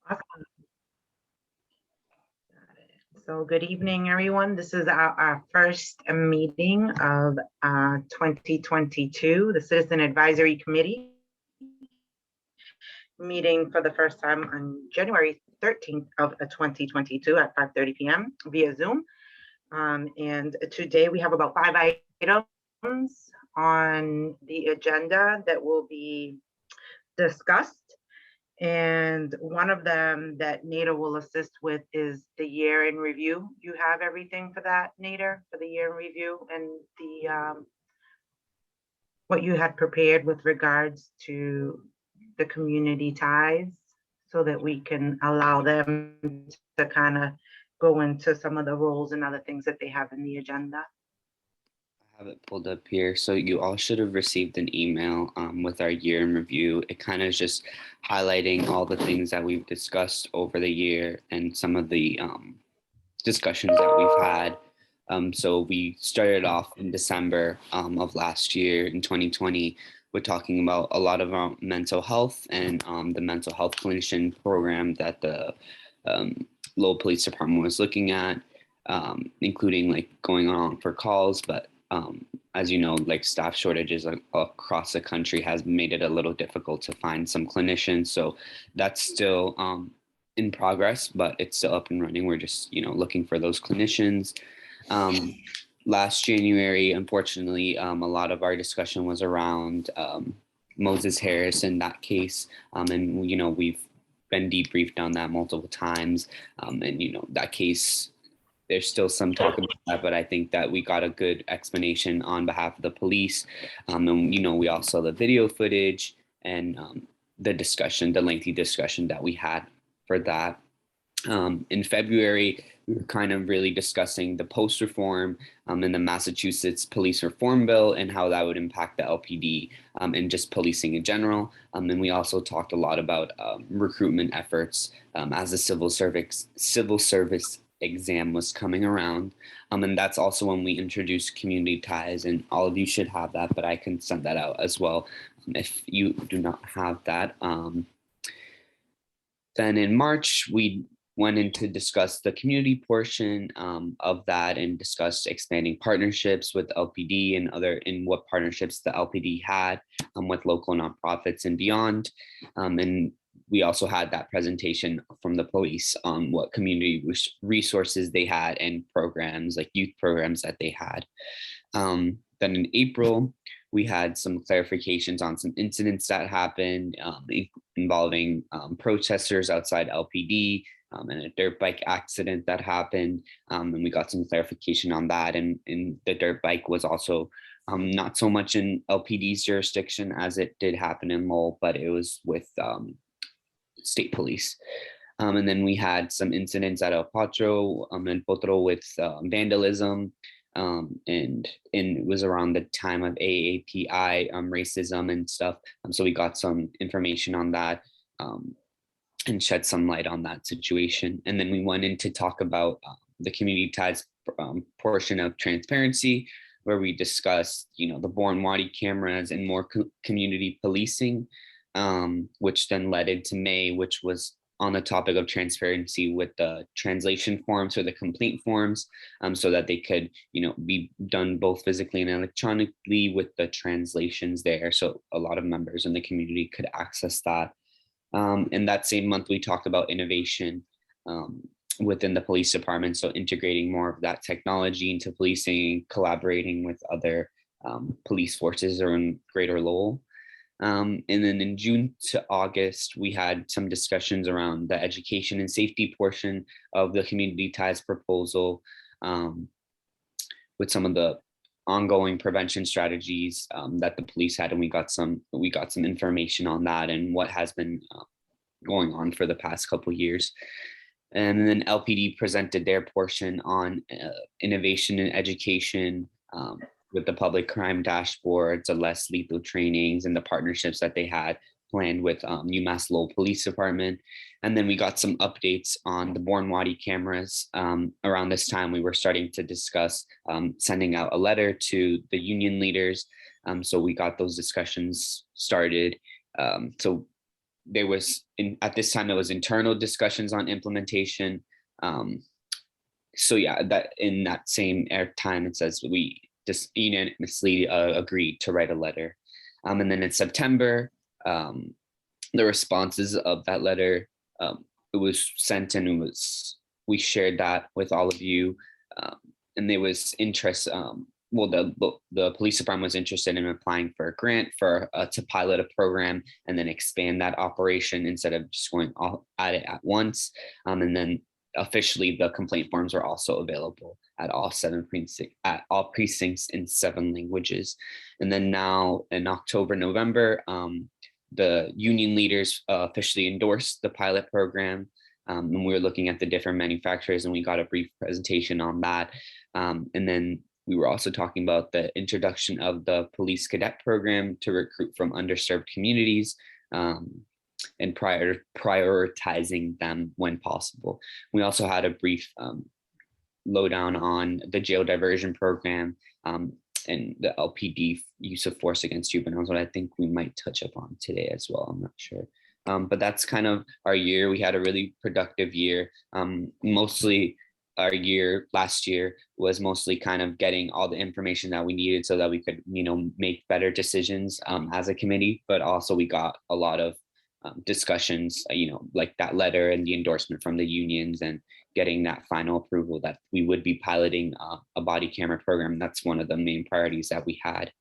Awesome. So good evening, everyone. This is our first meeting of 2022, the Citizen Advisory Committee, meeting for the first time on January 13th of 2022 at 5:30 p.m. via Zoom. And today we have about 5 items on the agenda that will be discussed. And one of them that Nader will assist with is the year in review. You have everything for that, Nader, for the year in review and the what you had prepared with regards to the community ties, so that we can allow them to kind of go into some of the roles and other things that they have in the agenda. I have it pulled up here. So you all should have received an email with our year in review. It kind of is just highlighting all the things that we've discussed over the year and some of the discussions that we've had. So we started off in December of last year in 2020 with talking about a lot of our mental health and the mental health clinician program that the Lowell Police Department was looking at, including like going on for calls. But as you know, like staff shortages across the country has made it a little difficult to find some clinicians. So that's still in progress, but it's still up and running. We're just, looking for those clinicians. Last January, unfortunately, a lot of our discussion was around Moses Harris in that case. And, we've been debriefed on that multiple times. And, that case, there's still some talk about that, but I think that we got a good explanation on behalf of the police. And, we all saw the video footage and the lengthy discussion that we had for that. In February, we were kind of really discussing the post reform and the Massachusetts police reform bill and how that would impact the LPD and just policing in general. And we also talked a lot about recruitment efforts as the civil service exam was coming around. And that's also when we introduced community ties, and all of you should have that, but I can send that out as well if you do not have that. Then in March, we went in to discuss the community portion of that and discussed expanding partnerships with LPD and what partnerships the LPD had with local nonprofits and beyond. And we also had that presentation from the police on what community resources they had and programs, like youth programs that they had. Then in April, we had some clarifications on some incidents that happened involving protesters outside LPD and a dirt bike accident that happened. And we got some clarification on that. And the dirt bike was also not so much in LPD's jurisdiction as it did happen in Lowell, but it was with state police. And then we had some incidents at El Potro and Potro with vandalism. And it was around the time of AAPI racism and stuff. So we got some information on that and shed some light on that situation. And then we went in to talk about the community ties portion of transparency, where we discussed, the Born Wadi cameras and more community policing, which then led into May, which was on the topic of transparency with the translation forms or the complaint forms, so that they could, be done both physically and electronically with the translations there. So a lot of members in the community could access that. In that same month, we talked about innovation within the police department. So integrating more of that technology into policing, collaborating with other police forces around Greater Lowell. And then in June to August, we had some discussions around the education and safety portion of the community ties proposal, with some of the ongoing prevention strategies that the police had, and we got some information on that and what has been going on for the past couple of years. And then LPD presented their portion on innovation and education, with the public crime dashboards, the less lethal trainings, and the partnerships that they had planned with UMass Lowell Police Department. And then we got some updates on the Born Wadi cameras. Around this time, we were starting to discuss sending out a letter to the union leaders. So we got those discussions started. So there was at this time there was internal discussions on implementation. So yeah, that in that same time it says we just unanimously agreed to write a letter. And then in September, the responses of that letter, it was sent and we shared that with all of you. And there was interest, well, the police department was interested in applying for a grant to pilot a program and then expand that operation instead of just going all at it at once. And then officially the complaint forms are also available at all precincts in 7 languages. And then now in October, November, the union leaders officially endorsed the pilot program. And we were looking at the different manufacturers and we got a brief presentation on that. And then we were also talking about the introduction of the police cadet program to recruit from underserved communities, and prioritizing them when possible. We also had a brief lowdown on the jail diversion program, and the LPD use of force against juveniles, what I think we might touch upon today as well. I'm not sure. But that's kind of our year. We had a really productive year. Mostly our year last year was mostly kind of getting all the information that we needed so that we could, make better decisions as a committee, but also we got a lot of discussions, like that letter and the endorsement from the unions and getting that final approval that we would be piloting a body camera program. That's one of the main priorities that we had.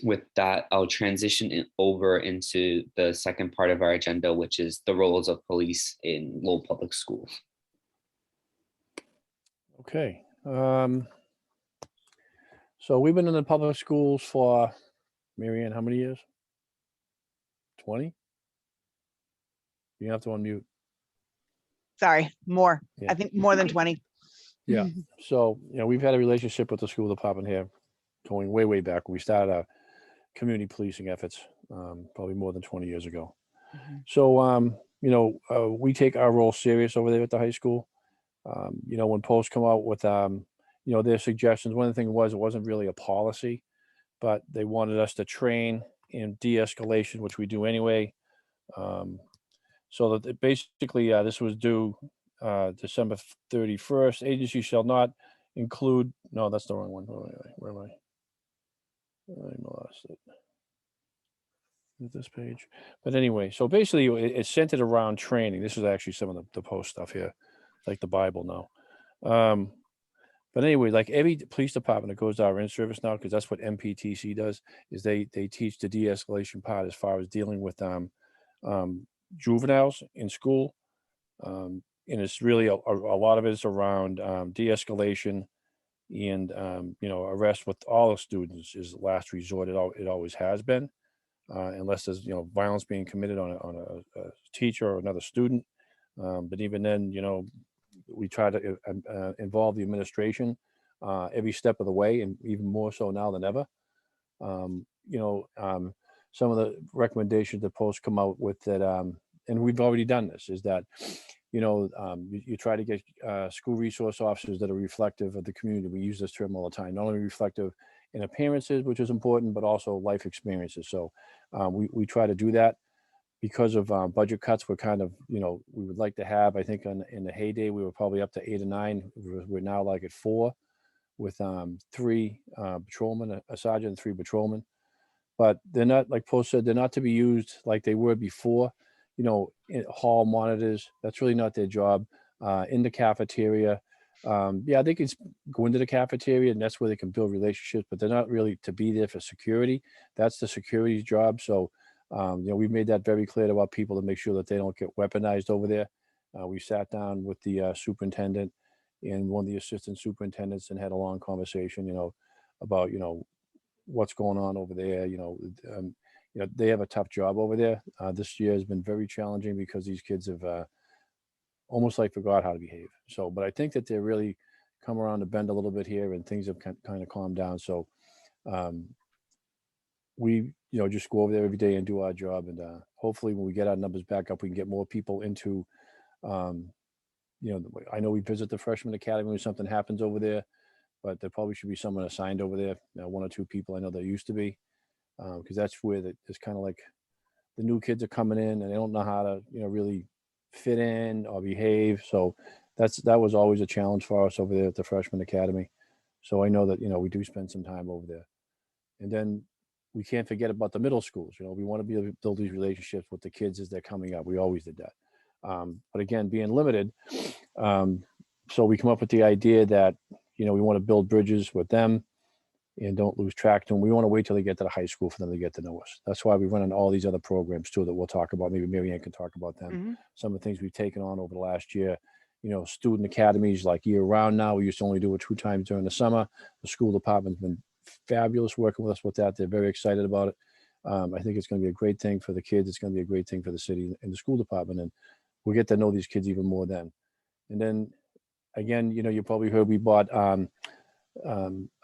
With that, I'll transition over into the second part of our agenda, which is the roles of police in Lowell Public Schools. Okay. So we've been in the public schools for, Marianne, how many years? 20? You have to unmute. Sorry, more. Yeah. I think more than 20. Yeah. So, we've had a relationship with the school department here going way, way back. We started our community policing efforts probably more than 20 years ago. So, we take our role serious over there at the high school. When posts come out with, their suggestions, one of the things was it wasn't really a policy, but they wanted us to train in de-escalation, which we do anyway. So that basically this was due December 31st. Agency shall not include, no, that's the wrong one. Where am I? I lost it. This page. But anyway, so basically it's centered around training. This is actually some of the post stuff here, like the Bible now. But anyway, like every police department that goes to our in-service now, because that's what MPTC does, is they teach the de-escalation part as far as dealing with juveniles in school. And it's really a lot of it is around de-escalation and, arrest with all the students is last resort. It always has been, unless there's, violence being committed on a teacher or another student. But even then, we try to involve the administration every step of the way, and even more so now than ever. Some of the recommendations the post come out with that, and we've already done this, is that, you try to get school resource officers that are reflective of the community. We use this term all the time, not only reflective in appearances, which is important, but also life experiences. So we try to do that. Because of budget cuts, we're kind of, we would like to have, I think in the heyday, we were probably up to 8 or 9. We're now like at 4 with 3 patrolmen, a sergeant and 3 patrolmen. But they're not, like Post said, they're not to be used like they were before, hall monitors. That's really not their job. In the cafeteria. Yeah, they can go into the cafeteria and that's where they can build relationships, but they're not really to be there for security. That's the security's job. So, we've made that very clear to our people to make sure that they don't get weaponized over there. We sat down with the superintendent and one of the assistant superintendents and had a long conversation, about, what's going on over there. They have a tough job over there. This year has been very challenging because these kids have almost like forgot how to behave. So, but I think that they're really come around to bend a little bit here and things have kind of calmed down. So, we just go over there every day and do our job, and hopefully when we get our numbers back up, we can get more people into I know we visit the freshman academy when something happens over there, but there probably should be someone assigned over there, 1 or 2 people. I know there used to be, because that's where there's kind of like the new kids are coming in and they don't know how to, really fit in or behave. So that was always a challenge for us over there at the freshman academy. So I know that, we do spend some time over there. And then we can't forget about the middle schools. We want to be able to build these relationships with the kids as they're coming up. We always did that. But again, being limited, so we come up with the idea that, we want to build bridges with them and don't lose track to them. We want to wait till they get to the high school for them to get to know us. That's why we run on all these other programs too that we'll talk about. Maybe Mary Ann can talk about them. Mhm. Some of the things we've taken on over the last year, student academies like year round now. We used to only do it 2 times during the summer. The school department's been fabulous working with us with that. They're very excited about it. I think it's going to be a great thing for the kids. It's going to be a great thing for the city and the school department. And we'll get to know these kids even more then. And then again, you probably heard we bought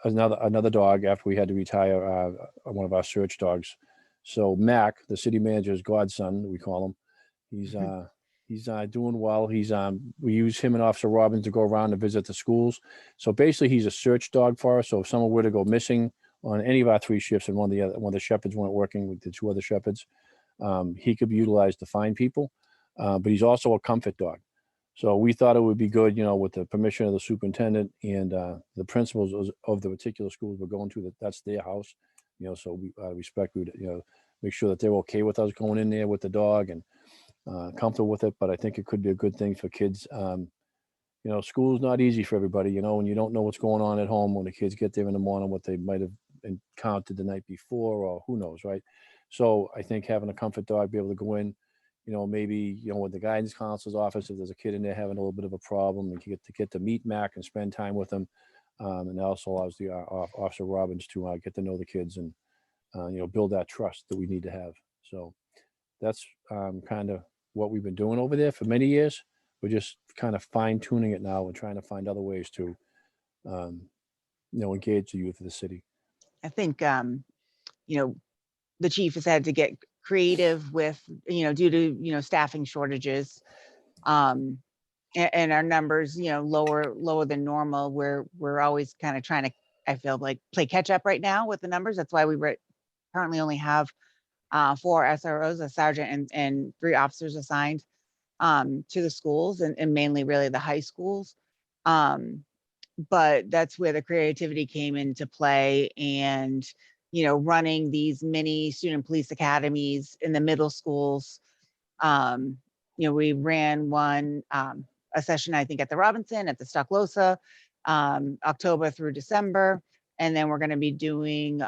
another dog after we had to retire one of our search dogs. So Mac, the city manager's godson, we call him, he's doing well. We use him and Officer Robbins to go around and visit the schools. So basically he's a search dog for us. So if someone were to go missing on any of our 3 shifts and one of the shepherds weren't working with the 2 other shepherds, he could be utilized to find people. But he's also a comfort dog. So we thought it would be good, with the permission of the superintendent and the principals of the particular schools we're going to, that's their house, so we respect, we would, make sure that they're okay with us going in there with the dog and comfortable with it. But I think it could be a good thing for kids. School's not easy for everybody, when you don't know what's going on at home when the kids get there in the morning, what they might have encountered the night before, or who knows, right? So I think having a comfort dog, be able to go in, maybe, with the guidance counselor's office, if there's a kid in there having a little bit of a problem, and get to meet Mac and spend time with them. And that also allows the Officer Robbins to get to know the kids and, build that trust that we need to have. So that's kind of what we've been doing over there for many years. We're just kind of fine tuning it now and trying to find other ways to, engage the youth of the city. I think, the chief has had to get creative with, due to, staffing shortages. And our numbers, lower than normal. We're always kind of trying to, I feel like, play catch up right now with the numbers. That's why we currently only have 4 SROs, a sergeant and 3 officers assigned to the schools and mainly really the high schools. But that's where the creativity came into play, and running these mini student police academies in the middle schools. We ran one a session, I think, at the Robinson, at the Stocklosa, October through December. And then we're going to be doing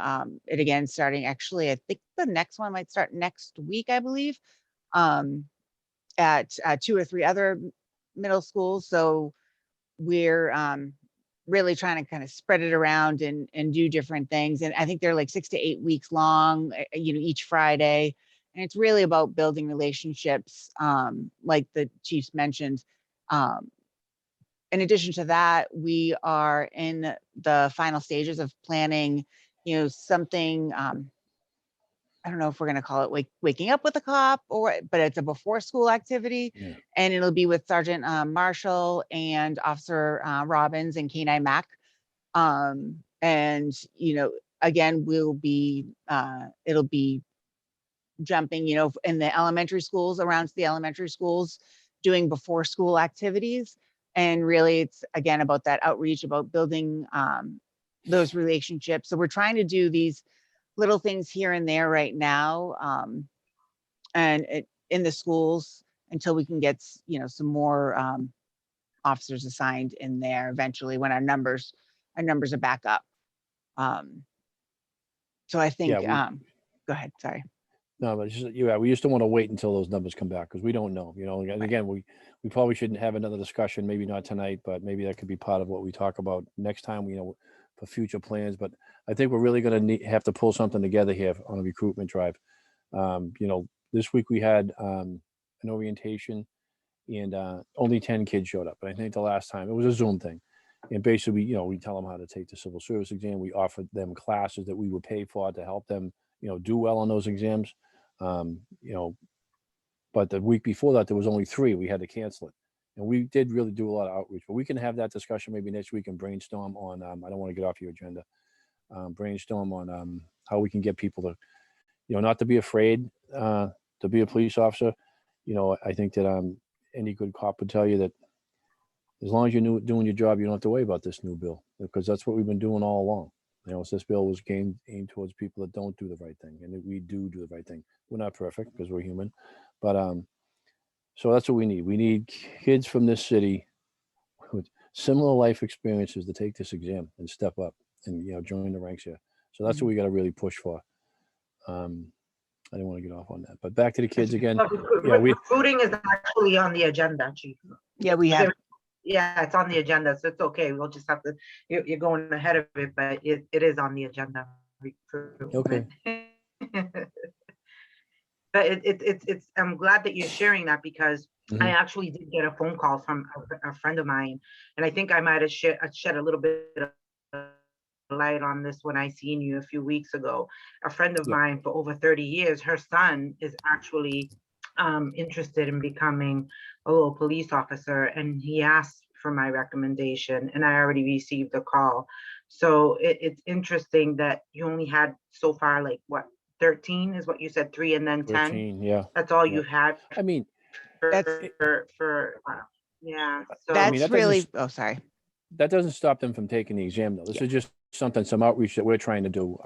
it again, starting, actually, I think the next one might start next week, I believe, at 2 or 3 other middle schools. So we're really trying to kind of spread it around and do different things. And I think they're like 6 to 8 weeks long, each Friday. And it's really about building relationships, like the chiefs mentioned. In addition to that, we are in the final stages of planning, something, I don't know if we're going to call it waking up with a cop, but it's a before school activity. Yeah. And it'll be with Sergeant Marshall and Officer Robbins and K9 Mac. And, again, it'll be jumping, in the elementary schools, around the elementary schools, doing before school activities. And really, it's, again, about that outreach, about building those relationships. So we're trying to do these little things here and there right now, in the schools, until we can get, some more officers assigned in there eventually when our numbers are back up. So I think, Yeah, go ahead, sorry. No, but we just don't want to wait until those numbers come back, because we don't know, and again, we probably shouldn't have another discussion, maybe not tonight, but maybe that could be part of what we talk about next time, for future plans. But I think we're really going to have to pull something together here on a recruitment drive. This week we had an orientation, and only 10 kids showed up. But I think the last time it was a Zoom thing. And basically, we tell them how to take the civil service exam. We offered them classes that we would pay for to help them, do well on those exams. But the week before that, there was only 3. We had to cancel it. And we did really do a lot of outreach. But we can have that discussion maybe next week and brainstorm on, I don't want to get off your agenda, brainstorm on how we can get people to, not to be afraid to be a police officer, I think that any good cop would tell you that as long as you're doing your job, you don't have to worry about this new bill, because that's what we've been doing all along. So this bill was aimed towards people that don't do the right thing, and that we do the right thing. We're not perfect because we're human, but so that's what we need. We need kids from this city with similar life experiences to take this exam and step up and join the ranks here. So that's what we got to really push for. I didn't want to get off on that, but back to the kids again. Yeah, recruiting is actually on the agenda, Chief. Yeah, we have. Yeah, it's on the agenda, so it's okay. We'll just have to. You're going ahead of it, but it is on the agenda. Okay. But it's. I'm glad that you're sharing that, because I actually did get a phone call from a friend of mine, and I think I might have shed a little bit of light on this when I seen you a few weeks ago. A friend of mine for over 30 years, her son is actually interested in becoming a little police officer, and he asked for my recommendation, and I already received a call. So it's interesting that you only had so far, like what, 13 is what you said, 3 and then 10. 13, yeah. That's all you had. I mean, yeah. So That's really. Oh, sorry. That doesn't stop them from taking the exam, though. This is just some outreach that we're trying to do.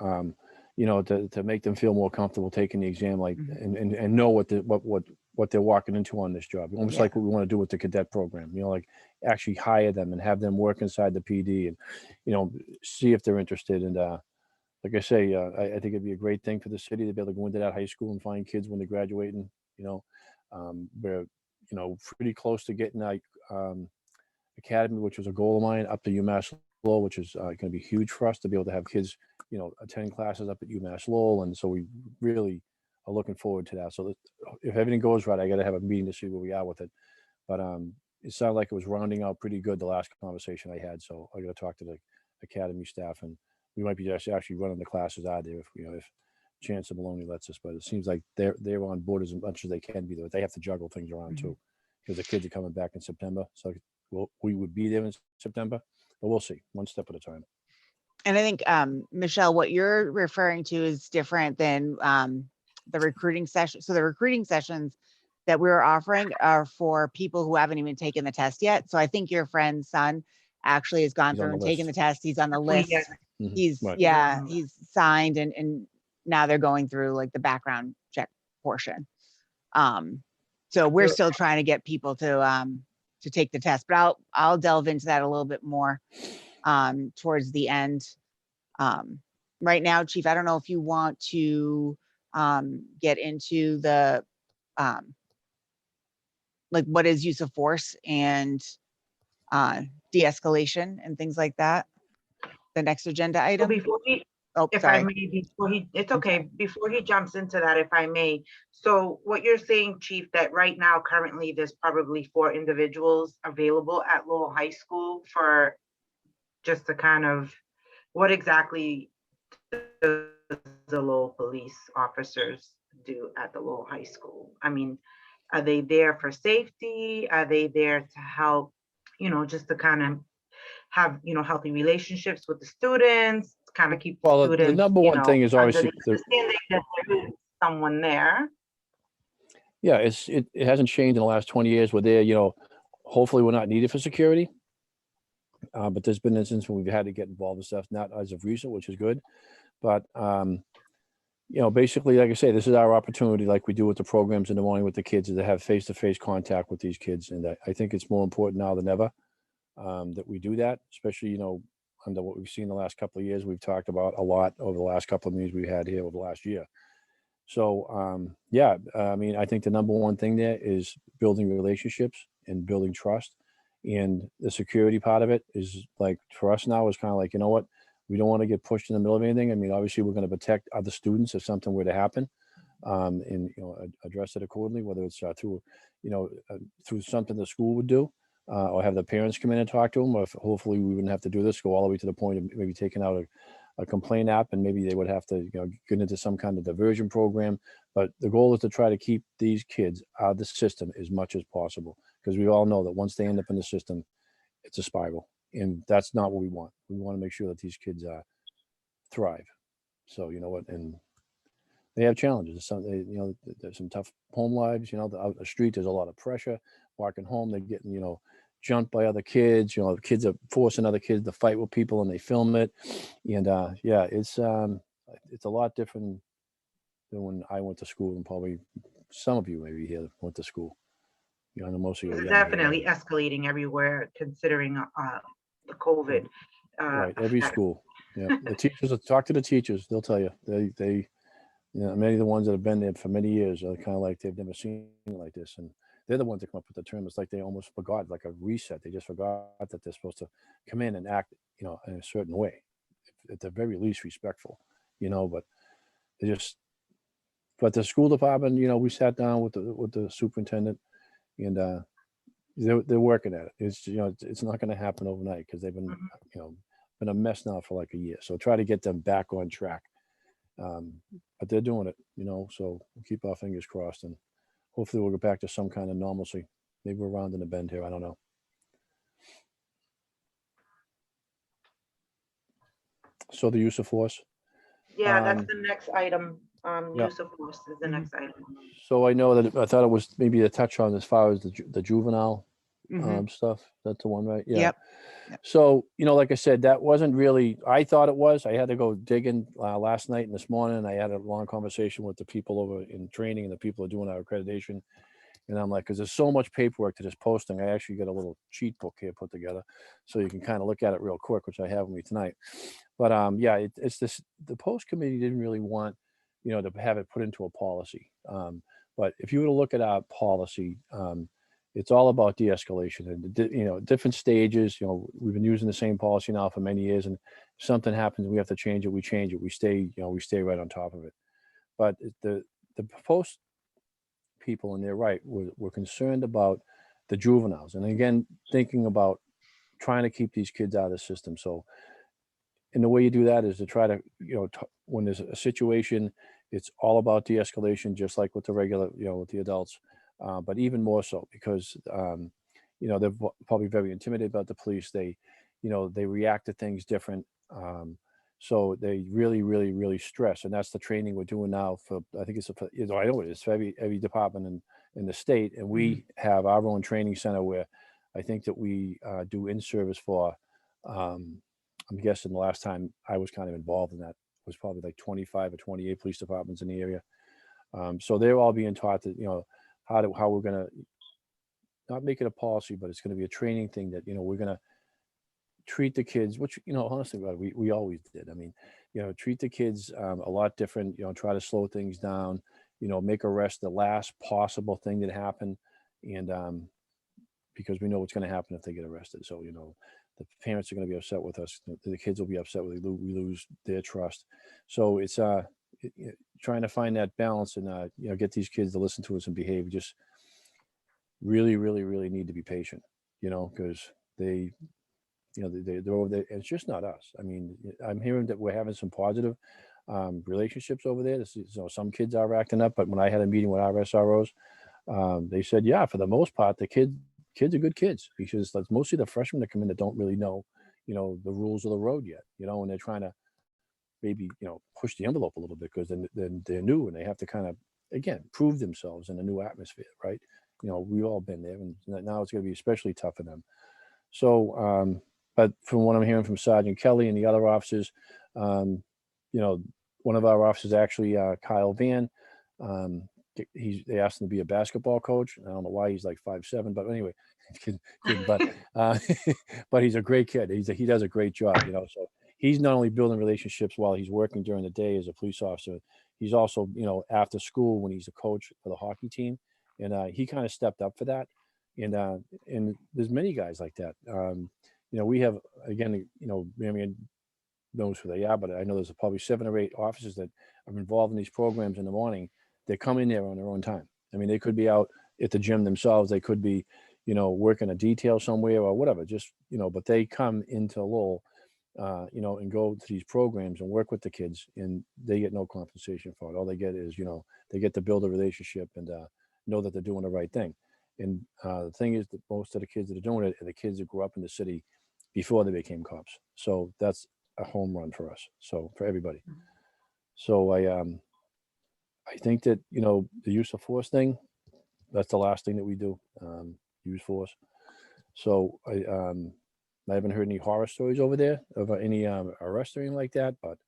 To make them feel more comfortable taking the exam, like and know what they're walking into on this job. Almost like what we want to do with the cadet program. Like actually hire them and have them work inside the PD and see if they're interested. And like I say, I think it'd be a great thing for the city to be able to go into that high school and find kids when they're graduating. We're pretty close to getting like academy, which was a goal of mine, up to UMass Lowell, which is going to be huge for us to be able to have kids attend classes up at UMass Lowell. And so we really are looking forward to that. So that if everything goes right, I got to have a meeting to see where we are with it. But it sounded like it was rounding out pretty good the last conversation I had. So I got to talk to the academy staff, and we might be actually running the classes out there if Chance of Maloney lets us. But it seems like they're on board as much as they can be there. They have to juggle things around too, because the kids are coming back in September. So we would be there in September, but we'll see, one step at a time. And I think, Michelle, what you're referring to is different than the recruiting session. So the recruiting sessions that we're offering are for people who haven't even taken the test yet. So I think your friend's son actually has gone through and taken the test. He's on the list. He's he's signed, and now they're going through like the background check portion. So we're still trying to get people to take the test, but I'll delve into that a little bit more towards the end. Right now, Chief, I don't know if you want to get into the like what is use of force and de-escalation and things like that. The next agenda item. Before sorry. I may, it's okay. Before he jumps into that, if I may. So what you're saying, Chief, that right now, currently, there's probably 4 individuals available at Lowell High School for just to kind of, what exactly does the Lowell police officers do at the Lowell High School? I mean, are they there for safety? Are they there to help, just to kind of have, healthy relationships with the students, kind of keep the students, the number one thing is obviously understanding that there is someone there. Yeah, it hasn't changed in the last 20 years. We're there, hopefully we're not needed for security. But there's been instances when we've had to get involved in stuff, not as of recent, which is good. But, basically, like I say, this is our opportunity, like we do with the programs in the morning with the kids, to have face-to-face contact with these kids. And I think it's more important now than ever that we do that, especially, under what we've seen the last couple of years. We've talked about a lot over the last couple of meetings we had here over the last year. So, I think the number one thing there is building relationships and building trust. And the security part of it is like, for us now, is kind of like, what, we don't want to get pushed in the middle of anything. I mean, obviously we're going to protect other students if something were to happen, and, address it accordingly, whether it's through something the school would do, or have the parents come in and talk to them, or if hopefully we wouldn't have to do this, go all the way to the point of maybe taking out a complaint app, and maybe they would have to get into some kind of diversion program. But the goal is to try to keep these kids out of the system as much as possible, because we all know that once they end up in the system, it's a spiral, and that's not what we want. We want to make sure that these kids thrive. So and they have challenges. Some, you know, there's some tough home lives. You know, out the street, there's a lot of pressure. Walking home, they're getting, you know, jumped by other kids. You know, the kids are forcing other kids to fight with people, and they film it. And yeah, it's a lot different than when I went to school, and probably some of you maybe here went to school. You know, I know most of you are It's young. definitely escalating everywhere considering the COVID. Right, every effect. school. Yeah, the teachers, talk to the teachers. They'll tell you. They, you know, many of the ones that have been there for many years are kind of like they've never seen it like this, and they're the ones that come up with the term. It's like they almost forgot, like a reset. They just forgot that they're supposed to come in and act, you know, in a certain way, at the very least respectful, you know. But they just, but the school department, you know, we sat down with the superintendent, and they're working at it. It's, you know, it's not going to happen overnight because they've been, Mhm. you know, been a mess now for like a year. So try to get them back on track. But they're doing it, you know. So we'll keep our fingers crossed, and hopefully we'll get back to some kind of normalcy. Maybe we're rounding the bend here. I don't know. So the use of force. Yeah, that's Um, the next item. yeah. Use of force is the next item. So I know that I thought it was maybe a touch on as far as the juvenile Mhm. stuff. That's the one, right? Yeah. Yep. Yep. So, you know, like I said, that wasn't really, I thought it was. I had to go digging last night and this morning. And I had a long conversation with the people over in training and the people who are doing our accreditation. And I'm like, because there's so much paperwork to this posting, I actually got a little cheat book here put together so you can kind of look at it real quick, which I have with me tonight. But yeah, it's this, the post committee didn't really want, you know, to have it put into a policy. But if you were to look at our policy, it's all about de-escalation and, you know, different stages. You know, we've been using the same policy now for many years, and if something happens, we have to change it. We change it. We stay, you know, we stay right on top of it. But the post people, and they're right, we're concerned about the juveniles, and again, thinking about trying to keep these kids out of the system. So, and the way you do that is to try to, you know, when there's a situation, it's all about de-escalation, just like with the regular, you know, with the adults, but even more so because, you know, they're probably very intimidated about the police. They, you know, they react to things different. So they really, really, really stress, and that's the training we're doing now for. I think it's, you know, I know it is for every department in the state, and we have our own training center where I think that we do in service for. I'm guessing the last time I was kind of involved in that was probably like 25 or 28 police departments in the area. So they're all being taught that, you know, how we're going to not make it a policy, but it's going to be a training thing that, you know, we're going to treat the kids, which, you know, honestly, we always did. I mean, you know, treat the kids a lot different, you know, try to slow things down, you know, make arrest the last possible thing that happened. And because we know what's going to happen if they get arrested. So, you know, the parents are going to be upset with us. The kids will be upset when we lose their trust. So it's trying to find that balance and, you know, get these kids to listen to us and behave. We just really, really, really need to be patient, you know, because they, you know, they're over there. It's just not us. I mean, I'm hearing that we're having some positive relationships over there. This is, you know, some kids are acting up, but when I had a meeting with our SROs, they said, yeah, for the most part, the kids are good kids, because that's mostly the freshmen that come in that don't really know, you know, the rules of the road yet, you know, and they're trying to maybe, you know, push the envelope a little bit because then they're new and they have to kind of, again, prove themselves in a new atmosphere, right? You know, we've all been there, and now it's going to be especially tough for them. So, but from what I'm hearing from Sergeant Kelly and the other officers, you know, one of our officers actually, Kyle Van, they asked him to be a basketball coach. I don't know why, he's like 5'7", but anyway, but but he's a great kid. He does a great job, you know. So he's not only building relationships while he's working during the day as a police officer, he's also, you know, after school when he's a coach for the hockey team, and he kind of stepped up for that. And there's many guys like that. You know, we have, again, you know, Marion knows who they are, but I know there's probably 7 or 8 officers that are involved in these programs in the morning. They come in there on their own time. I mean, they could be out at the gym themselves. They could be, you know, working a detail somewhere or whatever, just, you know, but they come into Lowell, you know, and go to these programs and work with the kids, and they get no compensation for it. All they get is, you know, they get to build a relationship and know that they're doing the right thing. And the thing is that most of the kids that are doing it are the kids that grew up in the city before they became cops. So that's a home run for us. So for everybody. So I think that, you know, the use of force thing, that's the last thing that we do, use force. So I haven't heard any horror stories over there of any arrest or anything like that, but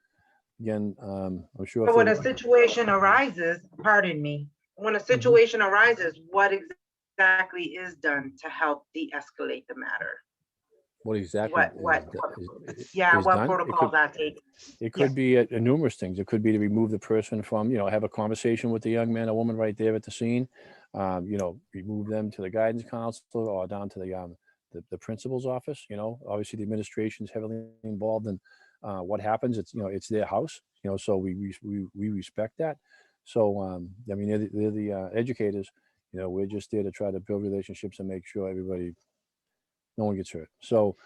again, I'm sure. So if when they- a situation arises, pardon me, when a situation arises, what exactly is done to help de-escalate the matter? What exactly Yeah, is what done? protocols are taken? It Yeah. could be numerous things. It could be to remove the person from, you know, have a conversation with the young man or woman right there at the scene. You know, remove them to the guidance counselor or down to the principal's office. You know, obviously the administration is heavily involved in what happens. It's, you know, it's their house. You know, so we respect that. So I mean, they're the educators. You know, we're just there to try to build relationships and make sure everybody, no one gets hurt. So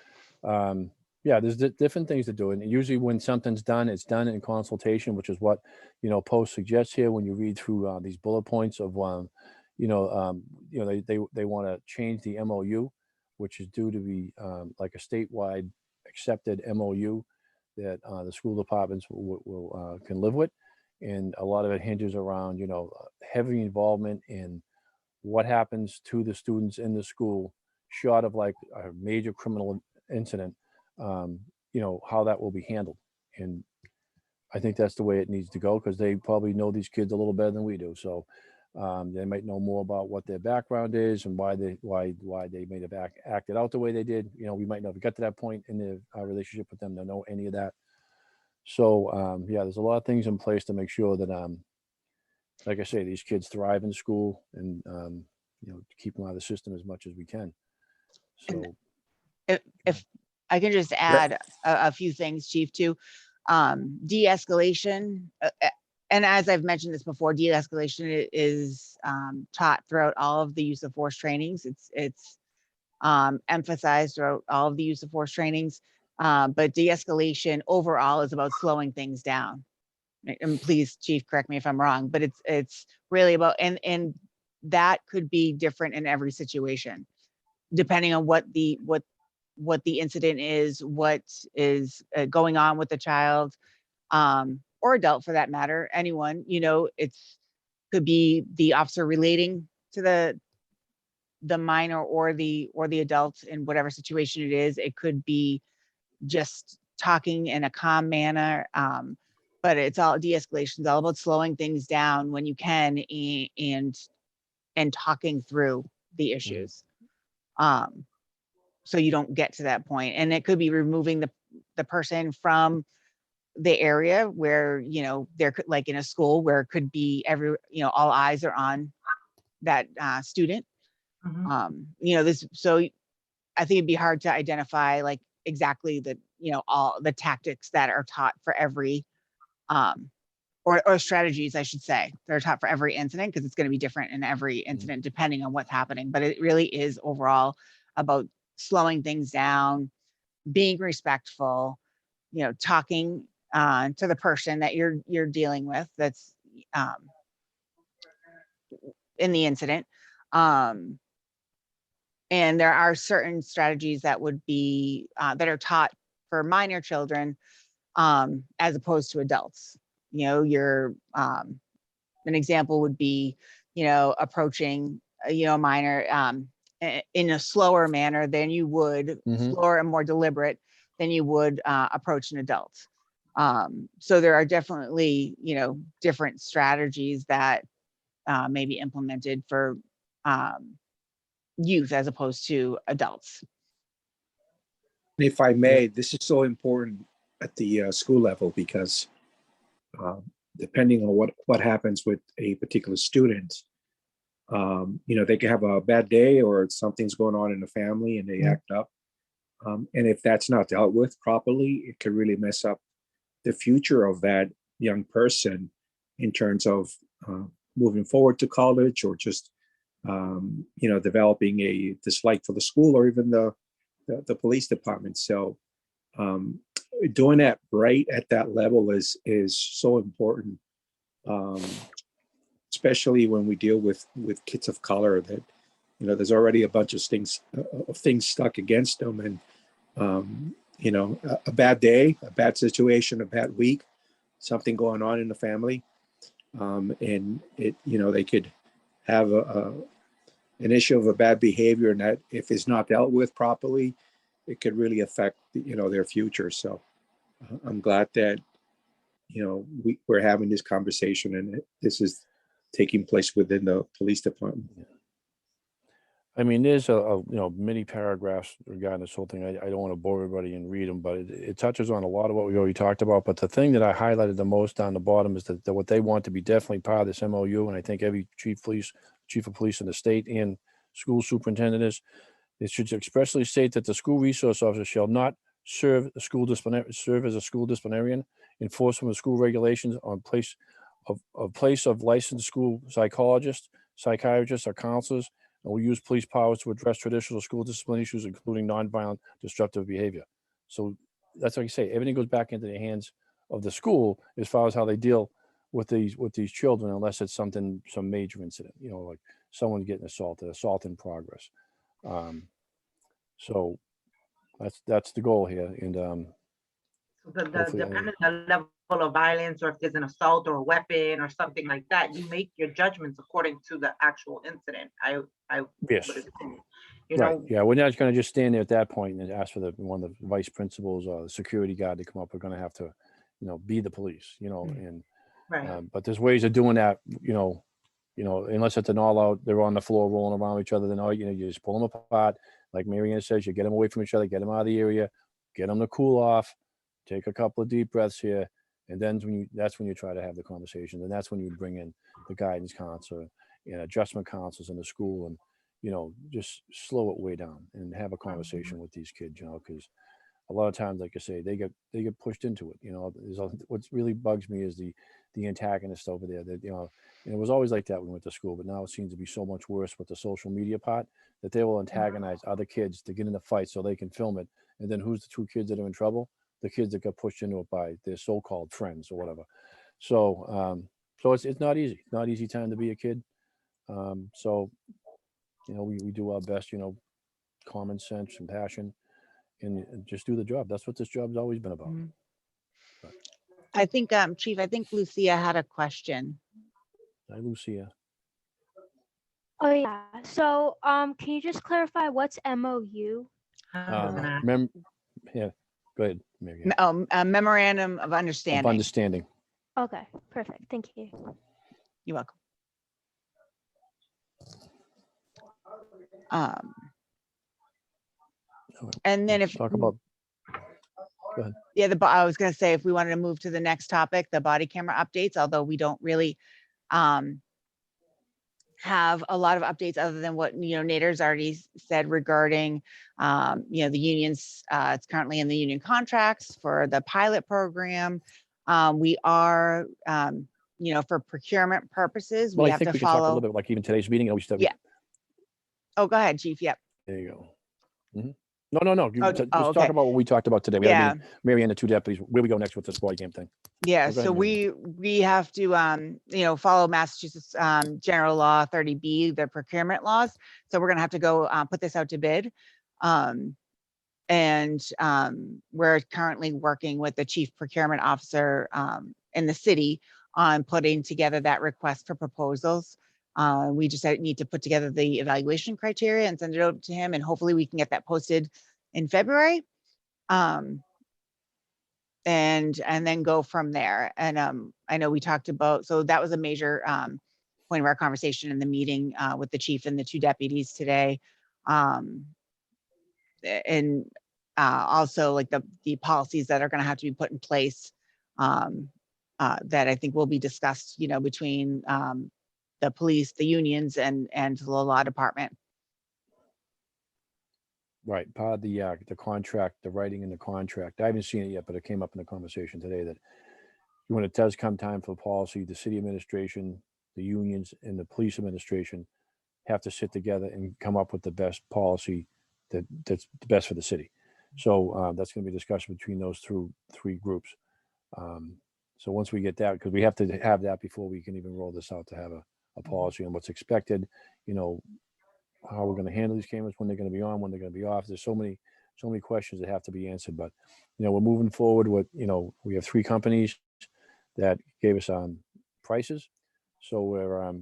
yeah, there's different things to do. And usually when something's done, it's done in consultation, which is what, you know, Post suggests here when you read through these bullet points of, you know, they want to change the MOU, which is due to be like a statewide accepted MOU that the school departments will can live with. And a lot of it hinges around, you know, heavy involvement in what happens to the students in the school, short of like a major criminal incident, you know, how that will be handled. And I think that's the way it needs to go because they probably know these kids a little better than we do. So they might know more about what their background is and why they may have acted out the way they did. You know, we might never get to that point in the relationship with them to know any of that. So yeah, there's a lot of things in place to make sure that like I say, these kids thrive in school and, you know, keep them out of the system as much as we can. And So, if I can just add a few things, Chief, too. De-escalation, and as I've mentioned this before, de-escalation is taught throughout all of the use of force trainings. It's emphasized throughout all of the use of force trainings. But de-escalation overall is about slowing things down. And please, Chief, correct me if I'm wrong, but it's really about, and that could be different in every situation, depending on what the incident is, what is going on with the child, or adult for that matter, anyone. You know, could be the officer relating to the minor or the adult in whatever situation it is. It could be just talking in a calm manner. But it's all de-escalation is all about slowing things down when you can and talking through the issues. So you don't get to that point. And it could be removing the person from the area where, you know, there could, like in a school where it could be all eyes are on that student. You know, so I think it'd be hard to identify like exactly all the tactics that are taught for every or strategies, I should say, that are taught for every incident, because it's going to be different in every incident depending on what's happening. But it really is overall about slowing things down, being respectful, you know, talking to the person that you're dealing with that's in the incident. And there are certain strategies that would be that are taught for minor children as opposed to adults. You know, an example would be, you know, approaching, a minor in a slower manner than you would, slower and more deliberate than you would approach an adult. So there are definitely, you know, different strategies that may be implemented for youth as opposed to adults. If I may, this is so important at the school level because depending on what happens with a particular student, you know, they can have a bad day or something's going on in the family and they act up. And if that's not dealt with properly, it could really mess up the future of that young person in terms of moving forward to college or just, you know, developing a dislike for the school or even the police department. So doing that right at that level is so important, especially when we deal with kids of color that, you know, there's already a bunch of things stuck against them. And, you know, a bad day, a bad situation, a bad week, something going on in the family. And it, they could have an issue of a bad behavior, and that if it's not dealt with properly, it could really affect, their future. So I'm glad that, we're having this conversation, and this is taking place within the police department. I mean, there's many paragraphs regarding this whole thing. I don't want to bore everybody and read them, but it touches on a lot of what we already talked about. But the thing that I highlighted the most down the bottom is that what they want to be definitely part of this MOU, and I think every chief of police in the state and school superintendent is, it should expressly state that the school resource officer shall not serve as a school disciplinarian, enforcement of school regulations on place of licensed school psychologists, psychiatrists, or counselors, and will use police powers to address traditional school discipline issues, including nonviolent disruptive behavior. So that's like I say, everything goes back into the hands of the school as far as how they deal with these children, unless it's some major incident, like someone getting assault in progress. So that's the goal here. And So the hopefully, depending on the level of violence, or if there's an assault or a weapon or something like that, you make your judgments according to the actual incident. I yes. would assume, Right. Yeah, we're not going to just stand there at that point and ask for one of the vice principals or the security guard to come up. We're going to have to, be the police, and right. but there's ways of doing that, unless it's an all out, they're on the floor rolling around each other, then you just pull them apart. Like Marianne says, you get them away from each other, get them out of the area, get them to cool off, take a couple of deep breaths here. And then that's when you try to have the conversation. And that's when you bring in the guidance counselor and adjustment counselors in the school, and, just slow it way down and have a conversation with these kids, because a lot of times, like I say, they get pushed into it. What really bugs me is the antagonist over there that, and it was always like that when we went to school, but now it seems to be so much worse with the social media part, that they will antagonize other kids to get in a fight so they can film it. And then who's the two kids that are in trouble? The kids that got pushed into it by their so-called friends or whatever. So, it's not easy. Not easy time to be a kid. So, we do our best, common sense and passion, and just do the job. That's what this job's always been about. I think, Chief, I think Lucia had a question. Hi, Lucia. Oh yeah. So can you just clarify what's MOU? Yeah, go ahead, Mary. A memorandum of Of understanding. understanding. Okay, perfect. Thank you. You're welcome. And then if Talk about. Go ahead. yeah, I was going to say, if we wanted to move to the next topic, the body camera updates, although we don't really have a lot of updates other than what Nader's already said regarding the unions. It's currently in the union contracts for the pilot program. We are for procurement purposes, Well, we I have think to we could talk a follow. little bit, like even today's meeting. Yeah. Oh, go ahead, Chief. Yep. There you go. No. Just okay. talk about what we talked about today. We had a Yeah. meeting, Mary and the two deputies. Where we go next with this body cam thing? Yeah, Oh, go so ahead, Mary. we have to follow Massachusetts General Law 30B, the procurement laws. So we're gonna have to go put this out to bid. And we're currently working with the chief procurement officer in the city on putting together that request for proposals. We just need to put together the evaluation criteria and send it over to him, and hopefully we can get that posted in February. And then go from there. And I know we talked about, so that was a major point of our conversation in the meeting with the chief and the two deputies today. And also like the policies that are going to have to be put in place that I think will be discussed, between the police, the unions, and the law department. Right, part of the contract, the writing in the contract. I haven't seen it yet, but it came up in the conversation today that when it does come time for policy, the city administration, the unions, and the police administration have to sit together and come up with the best policy that's the best for the city. So that's going to be a discussion between those three groups. So once we get that, because we have to have that before we can even roll this out, to have a policy on what's expected, how we're going to handle these cameras, when they're going to be on, when they're going to be off. There's so many questions that have to be answered. But we're moving forward with we have 3 companies that gave us prices. So we're,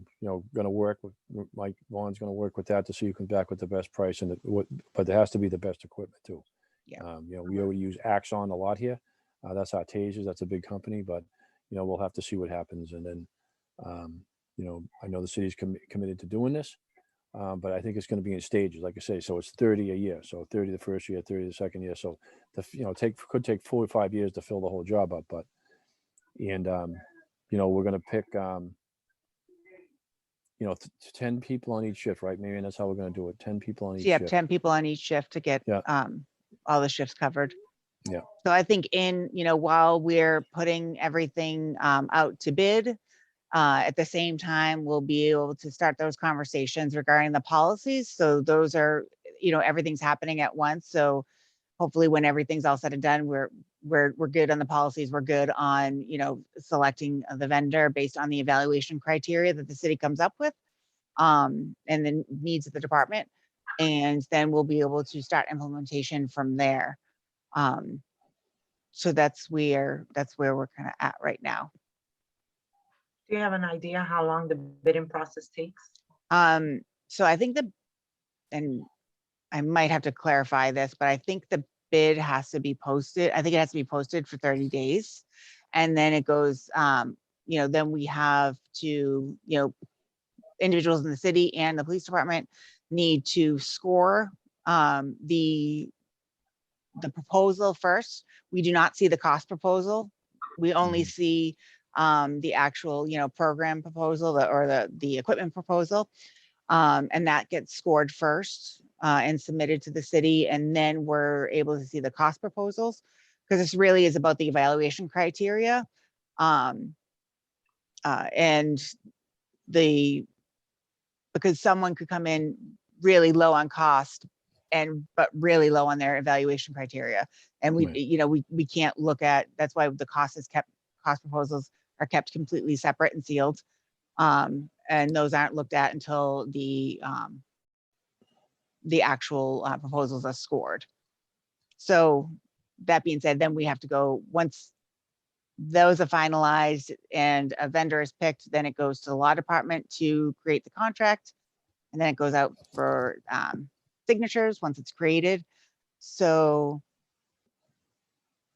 gonna work with, Mike Vaughn's gonna work with that to see who comes back with the best price and but there has to be the best equipment too. Yeah. We already use Axon a lot here. That's our tasers. That's a big company, but, we'll have to see what happens. And then, I know the city's committed to doing this, but I think it's going to be in stages, like I say. So it's 30 a year. So 30 the first year, 30 the second year. So could take 4 or 5 years to fill the whole job up. But we're going to pick 10 people on each shift, right? Maybe that's how we're going to do it. 10 people on each So you have shift. 10 people on each shift to get Yeah. all the shifts covered. Yeah. So I think while we're putting everything out to bid, at the same time, we'll be able to start those conversations regarding the policies. So those are, everything's happening at once. So hopefully when everything's all said and done, we're good on the policies. We're good on, selecting the vendor based on the evaluation criteria that the city comes up with, and the needs of the department. And then we'll be able to start implementation from there. So that's where we're kind of at right now. Do you have an idea how long the bidding process takes? So I think and I might have to clarify this, but I think the bid has to be posted. I think it has to be posted for 30 days. And then it goes, then we have to, individuals in the city and the police department need to score the proposal first. We do not see the cost proposal. We only see the actual, program proposal or the equipment proposal. And that gets scored first and submitted to the city. And then we're able to see the cost proposals, because this really is about the evaluation criteria. And because someone could come in really low on cost but really low on their evaluation criteria. And we can't look at, that's why the cost proposals are kept completely separate and sealed. And those aren't looked at until the actual proposals are scored. So that being said, then we have to go, once those are finalized and a vendor is picked, then it goes to the law department to create the contract. And then it goes out for signatures once it's created. So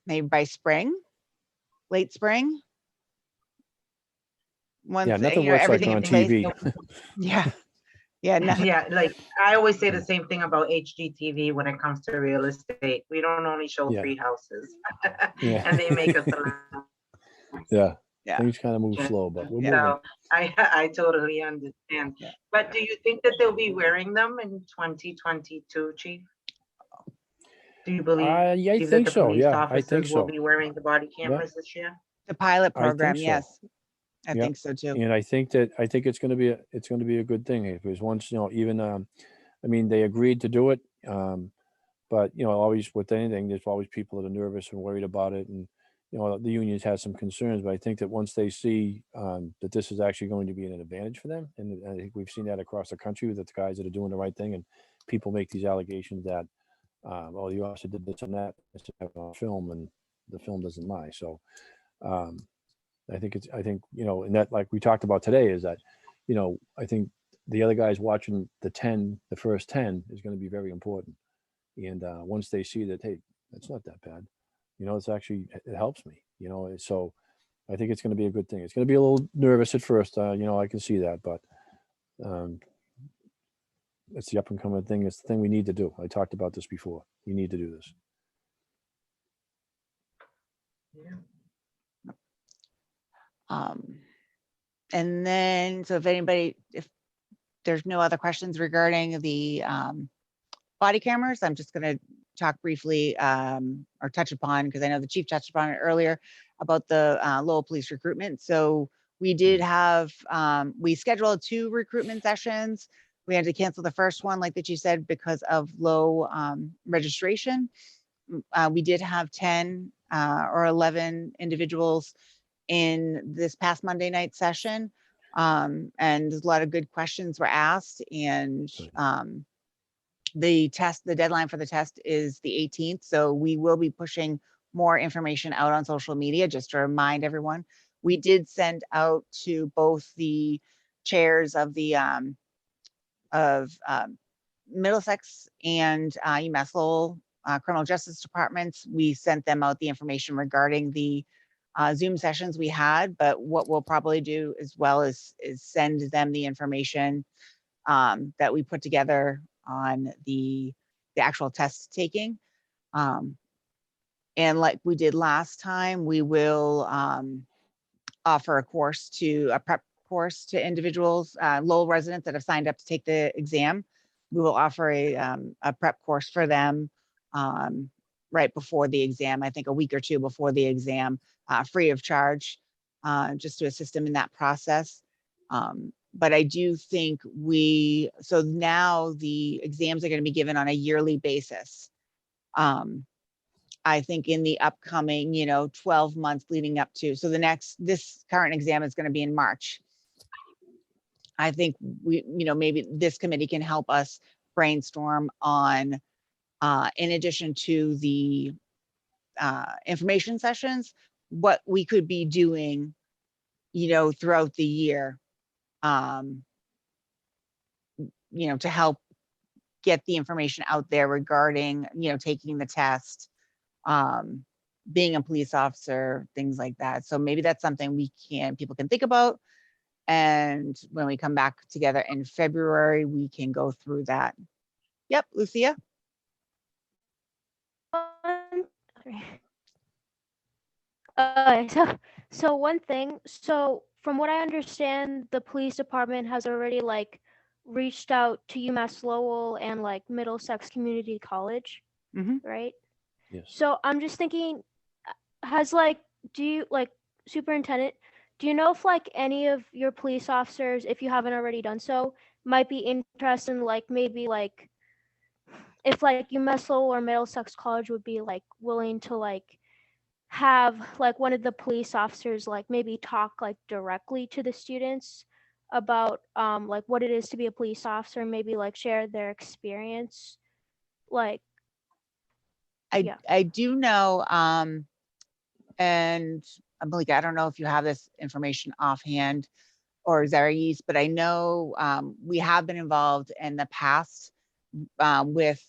maybe by spring, late spring. Once, nothing works like everything on in place. TV. Yeah. Yeah. Yeah, like I always say the same thing about HGTV when it comes to real estate. We don't only show Yeah. 3 houses. Yeah. And they make us Yeah. Yeah. Things kind of move slow, but we're moving. so I totally understand. Yeah. But do you think that they'll be wearing them in 2022, Chief? Do you believe Yeah, I that think the so. police Yeah, I officers think will so. be wearing the body cameras this year? The pilot I think program, so. yes. I Yeah. think so too. And I think it's going to be a good thing, because once, even, they agreed to do it. But, always with anything, there's always people that are nervous and worried about it. And, the unions have some concerns, but I think that once they see that this is actually going to be an advantage for them, and I think we've seen that across the country, that the guys that are doing the right thing, and people make these allegations that, the officer did this and that, it's on film, and the film doesn't lie. So, I think, and that, like we talked about today, is that, I think the other guys watching the first 10 is going to be very important. And once they see that, hey, that's not that bad, it's actually, it helps me, so I think it's going to be a good thing. It's going to be a little nervous at first, I can see that, but it's the up and coming thing. It's the thing we need to do. I talked about this before. We need to do this. Yeah. And then, so if there's no other questions regarding the body cameras, I'm just going to talk briefly or touch upon, because I know the chief touched upon it earlier, about the Lowell Police recruitment. So we did have, we scheduled 2 recruitment sessions. We had to cancel the first one, like that you said, because of low registration. We did have 10 or 11 individuals in this past Monday night session. And a lot of good questions were asked, and the deadline for the test is the 18th. So we will be pushing more information out on social media, just to remind everyone. We did send out to both the chairs of the Middlesex and UMass Lowell criminal justice departments. We sent them out the information regarding the Zoom sessions we had, but what we'll probably do as well is send them the information that we put together on the actual test taking. And like we did last time, we will offer a prep course to individuals, Lowell residents that have signed up to take the exam. We will offer a prep course for them right before the exam, I think a week or two before the exam, free of charge, just to assist them in that process. But I do think so now the exams are going to be given on a yearly basis. I think in the upcoming, 12 months leading up to, so this current exam is going to be in March. I think maybe this committee can help us brainstorm on, in addition to the information sessions, what we could be doing, throughout the year, to help get the information out there regarding, taking the test, being a police officer, things like that. So maybe that's something people can think about. And when we come back together in February, we can go through that. Yep, Lucia. So one thing, so from what I understand, the police department has already like reached out to UMass Lowell and like Middlesex Community College, right? Yes. So I'm just thinking, do you like superintendent, do you know if like any of your police officers, if you haven't already done so, might be interested in like maybe like if like UMass Lowell or Middlesex College would be like willing to like have like one of the police officers like maybe talk like directly to the students about like what it is to be a police officer and maybe like share their experience, like yeah. I do know, and Malika, I don't know if you have this information offhand or Zarais, but I know we have been involved in the past with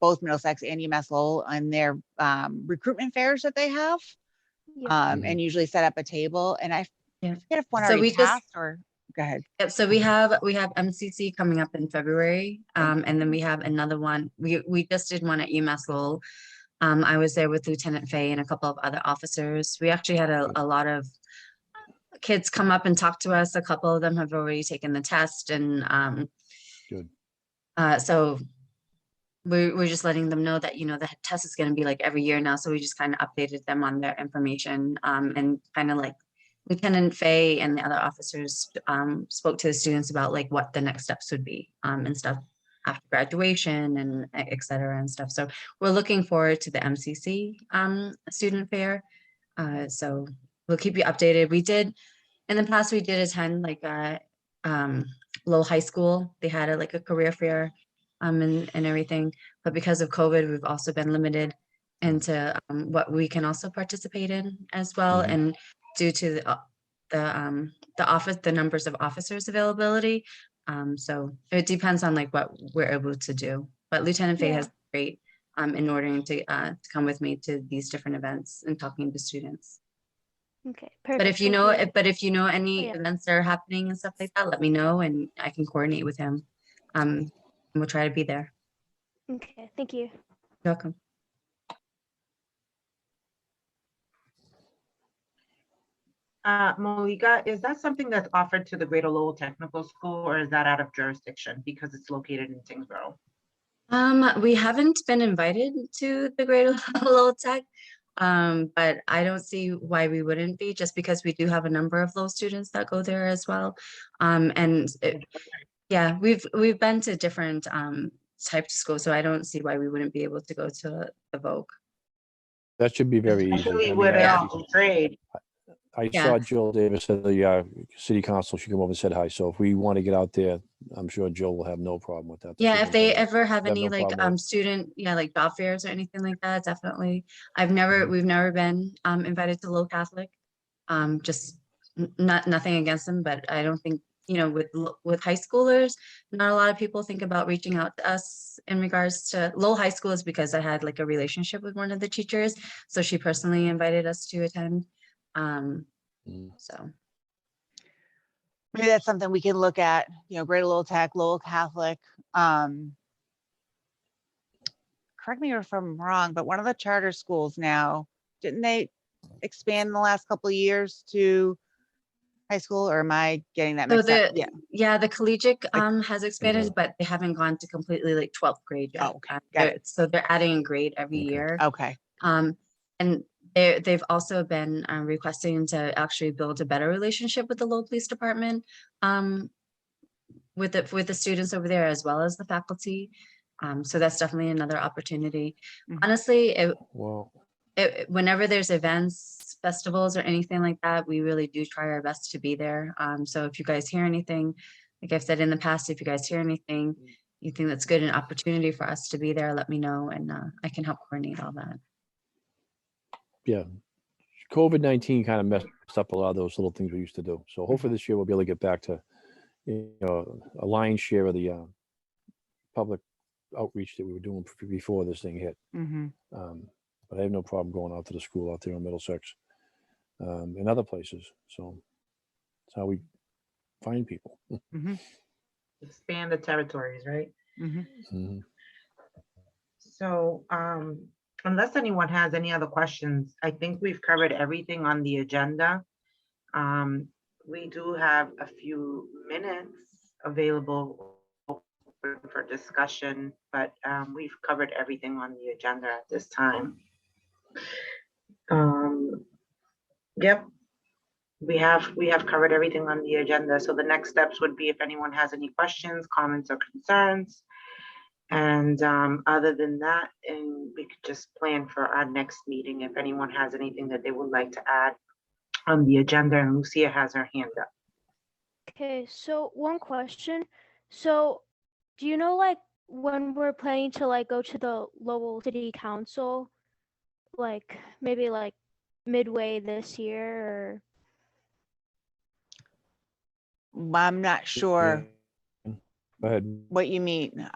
both Middlesex and UMass Lowell on their recruitment fairs that they have, and usually set up a table. And I forget if one So already we just- passed or go ahead. Yep, so we have MCC coming up in February, and then we have another one. We just did one at UMass Lowell. I was there with Lieutenant Fay and a couple of other officers. We actually had a lot of kids come up and talk to us. A couple of them have already taken the test, and Good. So we're just letting them know that the test is going to be like every year now. So we just kind of updated them on their information, and kind of like Lieutenant Fay and the other officers spoke to the students about like what the next steps would be, and stuff after graduation and et cetera and stuff. So we're looking forward to the MCC student fair. So we'll keep you updated. We did, in the past, we did attend like Lowell High School. They had like a career fair and everything. But because of COVID, we've also been limited into what we can also participate in as well. And due to the numbers of officers availability. So it depends on like what we're able to do. But Lieutenant Fay has great in order to come with me to these different events and talking to students. Okay, perfect. But if you know any events that are happening and stuff like that, let me know and I can coordinate with him. And we'll try to be there. Okay, thank you. You're welcome. Malika, is that something that's offered to the Greater Lowell Technical School, or is that out of jurisdiction because it's located in Tingsboro? We haven't been invited to the Greater Lowell Tech, but I don't see why we wouldn't be, just because we do have a number of Lowell students that go there as well. Yeah, we've been to different types of schools, so I don't see why we wouldn't be able to go to the Vogue. That should be very easy. Especially I mean, with I- trade. I Yeah. saw Jill Davis at the city council. She came over and said hi. So if we want to get out there, I'm sure Jill will have no problem with that. The Yeah, if they superintendent. ever have I have any no like problem with it. student, like job fairs or anything like that, definitely. We've never been invited to Lowell Catholic. Just nothing against them, but I don't think, you know, with high schoolers, not a lot of people think about reaching out to us in regards to Lowell High School is because I had like a relationship with one of the teachers. So she personally invited us to attend. So. Maybe that's something we can look at, you know, Greater Lowell Tech, Lowell Catholic. Correct me if I'm wrong, but one of the charter schools now, didn't they expand in the last couple of years to high school, or am I getting that So mixed up? Yeah. the collegiate Like- has expanded, but they haven't gone to completely like 12th grade yet. Oh, okay. Got it. So they're adding a grade every year. Okay. And they've also been requesting to actually build a better relationship with the Lowell Police Department, with the students over there as well as the faculty. So that's definitely another opportunity. Mhm. Honestly, Well, whenever there's events, festivals, or anything like that, we really do try our best to be there. So if you guys hear anything, like I've said in the past, if you guys hear anything, you think that's good, an opportunity for us to be there, let me know, and I can help coordinate all that. yeah, COVID-19 kind of messed up a lot of those little things we used to do. So hopefully this year we'll be able to get back to, you know, a lion's share of the public outreach that we were doing before this thing hit. Mm-hmm. But I have no problem going out to the school out there in Middlesex and other places. So that's how we find people. Mm-hmm. Expand the territories, right? Mm-hmm. Mhm. So, unless anyone has any other questions, I think we've covered everything on the agenda. We do have a few minutes available for discussion, but we've covered everything on the agenda at this time. Yep, we have covered everything on the agenda. So the next steps would be if anyone has any questions, comments, or concerns. And other than that, and we could just plan for our next meeting if anyone has anything that they would like to add on the agenda. And Lucia has her hand up. Okay, so one question. So do you know like when we're planning to like go to the Lowell City Council, like maybe like midway this year, I'm not sure Go ahead. what you mean,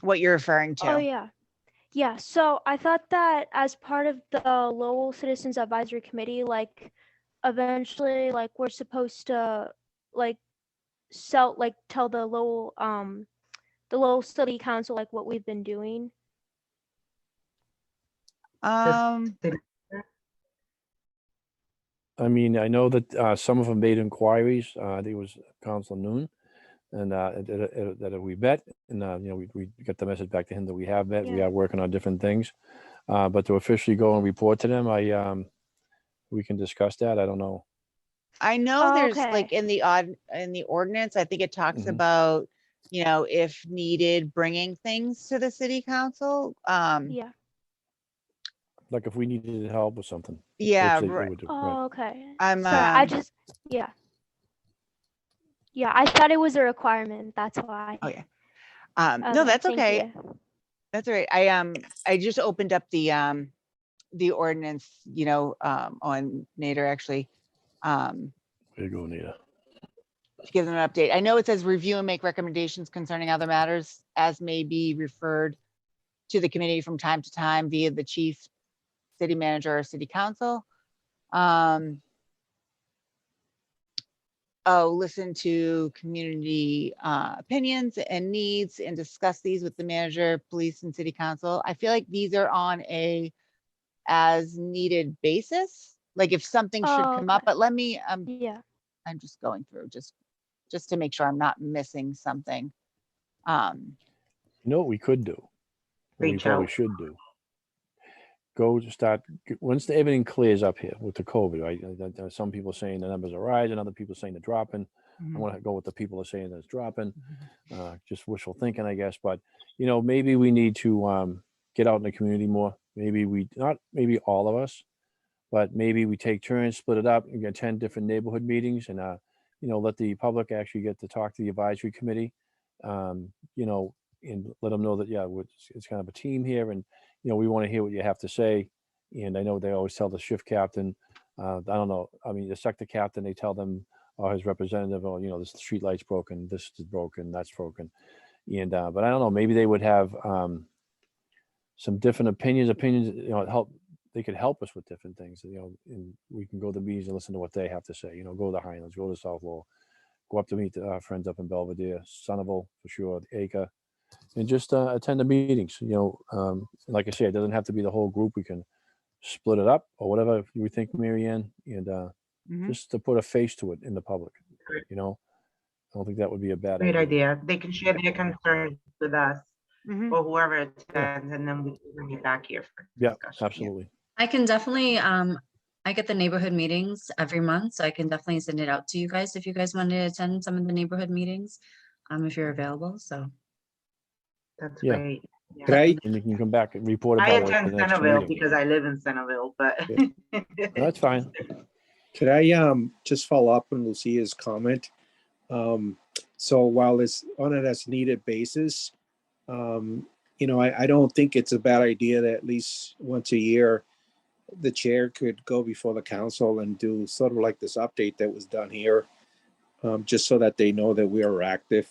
what you're referring or? Oh to. yeah. Yeah, so I thought that as part of the Lowell Citizens Advisory Committee, like eventually like we're supposed to like tell the Lowell City Council like what we've been doing. I mean, I know that some of them made inquiries. I think it was Council Noon, and that we met, and you know, we got the message back to him that we have met. We Yeah. are working on different things, but to officially go and report to them, we can discuss that. I don't know. I know Oh, there's okay. like in the ordinance, I think it talks Mhm. about, you know, if needed, bringing things to the city council. Yeah. Like if we needed help with something, Yeah, which they right. would do. Oh, Right. okay. I'm, Sorry, I just yeah. Yeah, I thought it was a requirement. That's why. Oh yeah. No, Okay, that's thank okay. you. That's all right. I just opened up the ordinance, you know, on Nader actually, There you go, Nita. to give them an update. I know it says review and make recommendations concerning other matters as may be referred to the committee from time to time via the chief, city manager, or city council. Listen to community opinions and needs and discuss these with the manager, police, and city council. I feel like these are on a as needed basis. Like if something should Oh, come up, okay. but let me, Yeah. I'm just going through just to make sure I'm not missing something. You know what we could do? What we Reach probably out. should do. Go to start once everything clears up here with the COVID, right? Some people saying the numbers are rising, other people saying they're dropping. I want to go with the people are saying that it's dropping. Just wishful thinking, I guess. But you know, maybe we need to get out in the community more. Maybe maybe all of us, but maybe we take turns, split it up, and attend different neighborhood meetings, and you know, let the public actually get to talk to the advisory committee. You know, and let them know that it's kind of a team here, and you know, we want to hear what you have to say. And I know they always tell the shift captain I don't know. I mean, the sector captain, they tell them, or his representative, oh, you know, this street light's broken, this is broken, that's broken. And, but I don't know, maybe they would have some different opinions, you know, they could help us with different things, you know, and we can go to meetings and listen to what they have to say, you know, go to Highlands, go to South Lowell, go up to meet our friends up in Belvedere, Sunnyvale for sure, Acre, and just attend the meetings, you know, like I say, it doesn't have to be the whole group. We can split it up or whatever you think, Mary Ann, and Mhm. just to put a face to it in the public, Great. you know, I don't think that would be a bad Great idea. idea. They can share their concerns with us Mhm. or whoever attends, and then we can bring it back here for Yeah, discussion. absolutely. I can definitely, I get the neighborhood meetings every month, so I can definitely send it out to you guys if you guys want to attend some of the neighborhood meetings, if you're available, so. That's Yeah. great. Yeah, Could I- thank And you. you can come back and report I about it at attend the next Centerville meeting. because I live in Centerville, but. That's fine. Could I just follow up on Lucia's comment? So while it's on an as needed basis, you know, I don't think it's a bad idea that at least once a year, the chair could go before the council and do sort of like this update that was done here, just so that they know that we are active,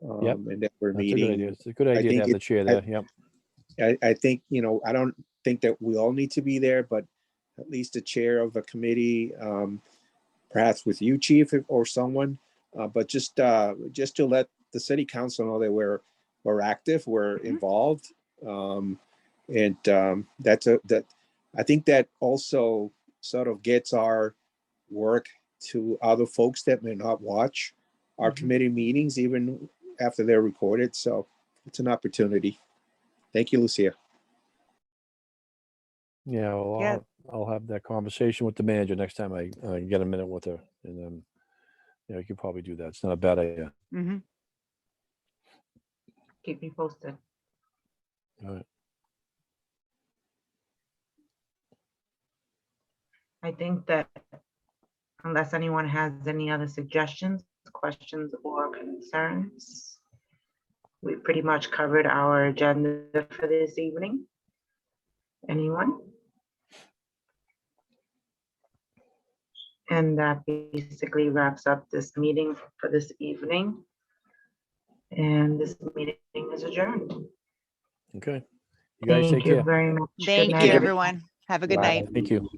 Yep. and that we're That's a good idea. meeting. It's a good I idea to think have the chair there. Yep. I think, you know, I don't think that we all need to be there, but at least the chair of a committee, perhaps with you, chief, or someone, but just to let the city council know that we're active, we're Mhm. involved, and that I think that also sort of gets our work to other folks that may not watch our Mhm. committee meetings even after they're recorded. So it's an opportunity. Thank you, Lucia. Yeah, well, Yeah. I'll have that conversation with the manager next time I get a minute with her, and you know, you could probably do that. It's not a bad idea. Mhm. Keep me posted. All right. I think that unless anyone has any other suggestions, questions, or concerns, we pretty much covered our agenda for this evening. Anyone? And that basically wraps up this meeting for this evening. And this meeting is adjourned. Okay. You guys take Thank you care. very much. Good Thank night, you, everyone. everyone. Have a good Bye. night. Thank you.